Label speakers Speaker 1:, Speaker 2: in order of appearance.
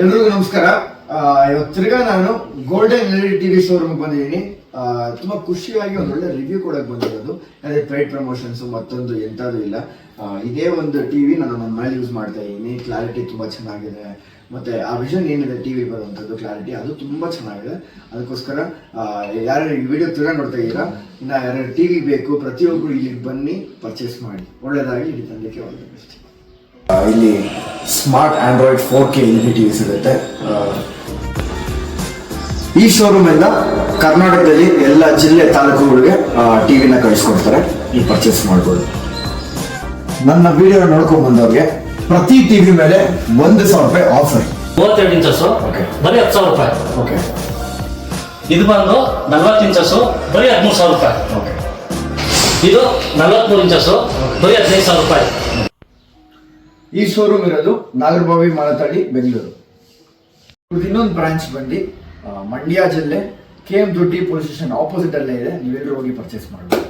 Speaker 1: ಎಲ್ರಿಗೂ ನಮಸ್ಕಾರ. ಇವತ್ತು ತಿರ್ಗಾ ನಾನು ಗೋಲ್ಡನ್ ಎಲ್ಇಡಿ ಟಿವಿ ಶೋರೂಮ್ ಬಂದಿದ್ದೀನಿ. ತುಂಬಾ ಖುಷಿಯಾಗಿ ಒಂದು ಒಳ್ಳೆ ರಿವ್ಯೂ ಕೊಡಕ್ ಬಂದಿರೋದು. ಅದೇ ಪೇಯ್ಡ್ ಪ್ರಮೋಷನ್ಸ್ ಮತ್ತೊಂದು ಎಂಥದ್ದು ಇಲ್ಲ. ಇದೇ ಒಂದು ಟಿವಿ ನಾನು ನನ್ನ ಮನೇಲಿ ಯೂಸ್ ಮಾಡ್ತಾ ಇದ್ದೀನಿ. ಕ್ಲಾರಿಟಿ ತುಂಬಾ ಚೆನ್ನಾಗಿದೆ, ಮತ್ತೆ ಆ ವಿಷನ್ ಏನಿದೆ ಟಿವಿ ಬರುವಂಥದ್ದು ಕ್ಲಾರಿಟಿ ಅದು ತುಂಬಾ ಚೆನ್ನಾಗಿದೆ. ಅದಕ್ಕೋಸ್ಕರ ಯಾರು ಈ ವಿಡಿಯೋ ತಿರ್ಗಾ ನೋಡ್ತಾ ಇದ್ದೀರಾ, ಇನ್ನ ಯಾರ್ಯಾರು ಟಿವಿ ಬೇಕು ಪ್ರತಿಯೊಬ್ಬರು ಇಲ್ಲಿಗೆ ಬನ್ನಿ, ಪರ್ಚೇಸ್ ಮಾಡಿ. ಒಳ್ಳೇದಾಗಿ ಇಲ್ಲಿ ತಂದಕ್ಕೆ ಒಳ್ಳೆಯದು. ಇಲ್ಲಿ smart Android 4K LED TV ಸಿಗುತ್ತೆ. ಈ ಶೋರೂಮ್ ಇಂದ ಕರ್ನಾಟಕದಲ್ಲಿ ಎಲ್ಲ ಜಿಲ್ಲೆ ತಾಲೂಕುಗಳಿಗೆ ಟಿವಿನ ಕಳಿಸ್ಕೊಡ್ತಾರೆ. ಈ ಪರ್ಚೇಸ್ ಮಾಡ್ಬೋದು. ನನ್ನ ವಿಡಿಯೋ ನೋಡ್ಕೊಂಡ್ ಬಂದವ್ರಿಗೆ ಪ್ರತಿ ಟಿವಿ ಮೇಲೆ 1,000 ರೂಪಾಯಿ ಆಫರ್.
Speaker 2: 32 ಇಂಚಸ್ ಬರೀ 10,000 ರೂಪಾಯಿ.
Speaker 1: ಓಕೆ.
Speaker 2: ಇದು ಬಂದು 40 ಇಂಚಸ್ ಬರೀ 13,000 ರೂಪಾಯಿ.
Speaker 1: ಓಕೆ.
Speaker 2: ಇದು 43 ಇಂಚಸ್ ಬರೀ 15,000 ರೂಪಾಯಿ.
Speaker 1: ಈ ಶೋರೂಮ್ ಇರೋದು ನಾಗರಬಾವಿ ಮಾಲತಳ್ಳಿ, ಬೆಂಗಳೂರು. ಇನ್ನೊಂದು ಬ್ರಾಂಚ್ ಬಂದು ಮಂಡ್ಯ ಜಿಲ್ಲೆ KM ದೊಡ್ಡಿ ಪೊಲೀಸ್ ಸ್ಟೇಷನ್ ಆಪೋಸಿಟ್ ಅಲ್ಲೇ ಇದೆ. ನೀವೆಲ್ಲರೂ ಹೋಗಿ ಪರ್ಚೇಸ್ ಮಾಡಬಹುದು.